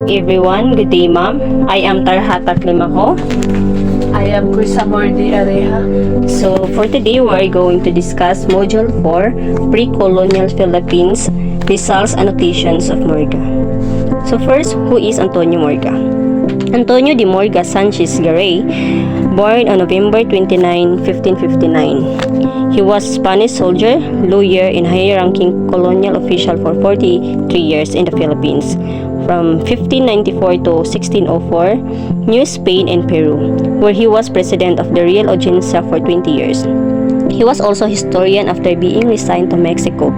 Everyone, good day ma'am. I am Tarhata Climaco. I am Crisamordi Areha. So for today we are going to discuss Module 4, Pre-Colonial Philippines, Results Annotations of Morga. So first, who is Antonio Morga? Antonio de Morga Sanchez Garay, born on November 29, 1559. He was a Spanish soldier, lawyer, and high-ranking colonial official for 43 years in the Philippines, from 1594 to 1604, New Spain and Peru, where he was president of the Real Audiencia for 20 years. He was also a historian after being resigned to Mexico.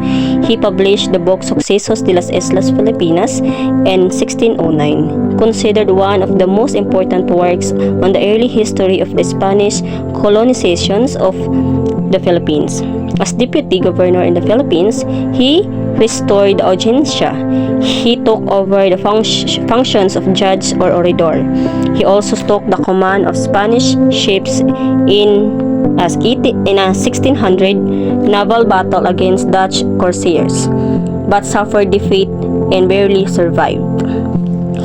He published the book Sucesos de las Islas Filipinas in 1609, considered one of the most important works on the early history of the Spanish colonizations of the Philippines. As deputy governor in the Philippines, he restored the audiencia. He took over the functions of judge or orador. He also took the command of Spanish ships in a 1600 naval battle against Dutch corsairs, but suffered defeat and barely survived.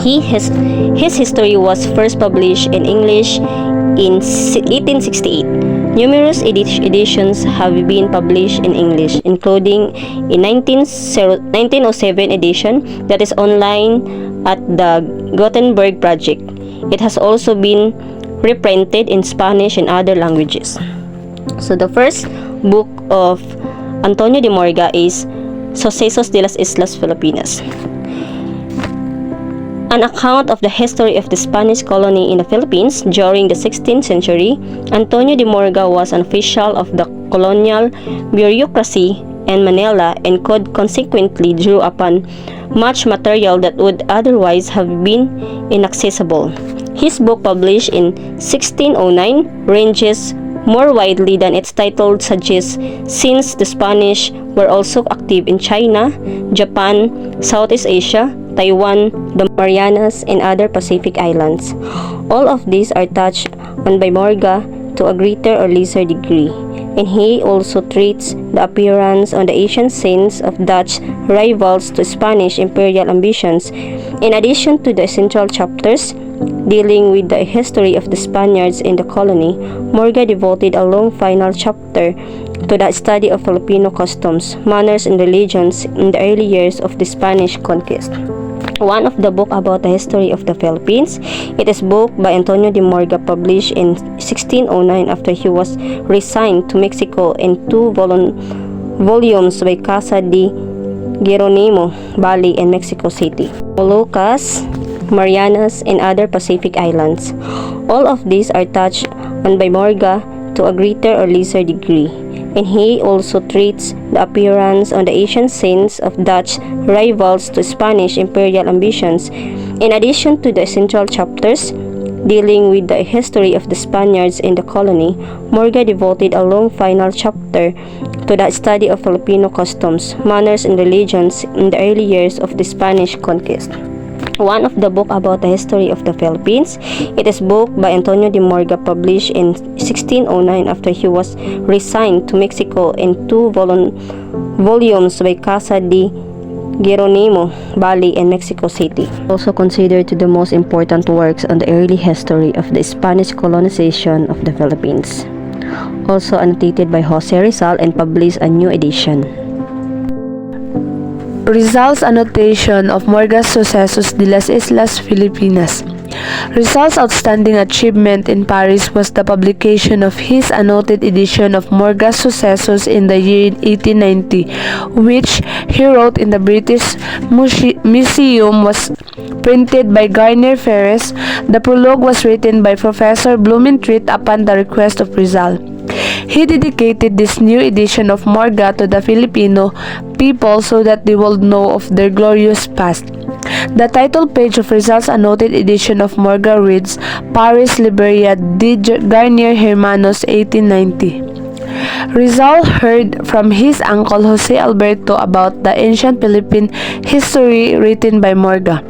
His history was first published in English in 1868. Numerous editions have been published in English, including a 1907 edition that is online at the Gutenberg Project. It has also been reprinted in Spanish and other languages. So the first book of Antonio de Morga is Sucesos de las Islas Filipinas, an account of the history of the Spanish colony in the Philippines during the 16th century. Antonio de Morga was an official of the colonial bureaucracy in Manila and could consequently draw upon much material that would otherwise have been inaccessible. His book, published in 1609, ranges more widely than its title suggests, since the Spanish were also active in China, Japan, Southeast Asia, Taiwan, the Marianas, and other Pacific islands. All of these are touched on by Morga to a greater or lesser degree, and he also treats the appearance on the Asian scenes of Dutch rivals to Spanish imperial ambitions. In addition to the essential chapters dealing with the history of the Spaniards in the colony, Morga devoted a long final chapter to the study of Filipino customs, manners, and religions in the early years of the Spanish conquest. One of the book about the history of the Philippines. It is book by Antonio de Morga, published in 1609 after he was resigned to Mexico, in two volumes by Casa de Geronimo, Bali, and Mexico City, Moluccas, Marianas, and other Pacific islands. All of these are touched on by Morga to a greater or lesser degree, and he also treats the appearance on the Asian scenes of Dutch rivals to Spanish imperial ambitions. In addition to the essential chapters dealing with the history of the Spaniards in the colony, Morga devoted a long final chapter to the study of Filipino customs, manners, and religions in the early years of the Spanish conquest. One of the book about the history of the Philippines. It is book by Antonio de Morga, published in 1609 after he was resigned to Mexico, in two volumes by Casa de Geronimo, Bali, and Mexico City. Also considered to the most important works on the early history of the Spanish colonization of the Philippines. Also annotated by Jose Rizal and published a new edition. Rizal's annotation of Morga's Sucesos de las Islas Filipinas. Rizal's outstanding achievement in Paris was the publication of his annotated edition of Morga's Sucesos in the year 1890, which he wrote in the British Museum was printed by Garnier Ferres. The prologue was written by Professor Blumentritt upon the request of Rizal. He dedicated this new edition of Morga to the Filipino people so that they will know of their glorious past. The title page of Rizal's annotated edition of Morga reads, Paris, Liberia, de Garnier Hermanos, 1890. Rizal heard from his uncle Jose Alberto about the ancient Philippine history written by Morga.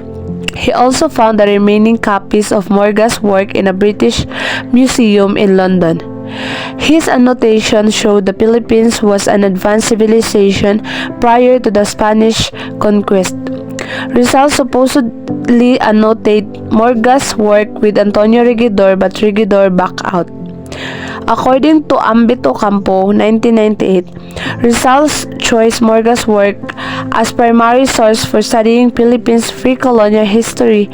He also found the remaining copies of Morga's work in a British museum in London. His annotation showed the Philippines was an advanced civilization prior to the Spanish conquest. Rizal immediately annotate Morga's work with Antonio Regidor, but Regidor backed out. According to Ambito Campo, 1998, Rizal's choice Morga's work as primary source for studying Philippines pre-colonial history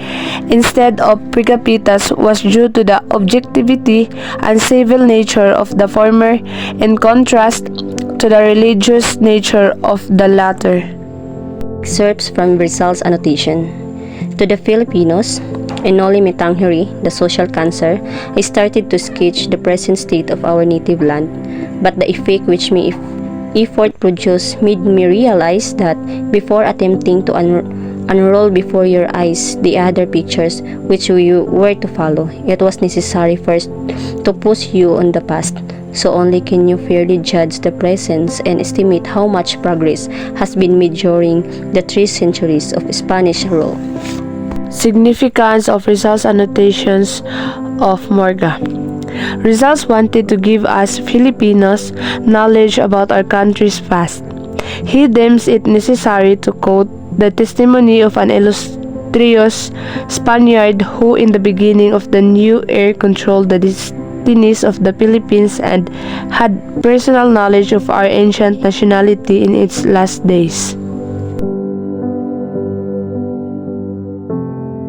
instead of Pigapita's was due to the objectivity and civil nature of the former, in contrast to the religious nature of the latter. Excerpts from Rizal's Annotation. To the Filipinos, Enoli me tangheri, the social cancer, I started to sketch the present state of our native land, but the effect which my effort produced made me realize that before attempting to unroll before your eyes the other pictures which you were to follow, it was necessary first to push you on the past. So only can you fairly judge the present and estimate how much progress has been made during the 3 centuries of Spanish rule. Significance of Rizal's annotations of Morga. Rizal wanted to give us Filipinos knowledge about our country's past. He deems it necessary to quote the testimony of an illustrious Spaniard who in the beginning of the new era controlled the destinies of the Philippines and had personal knowledge of our ancient nationality in its last days.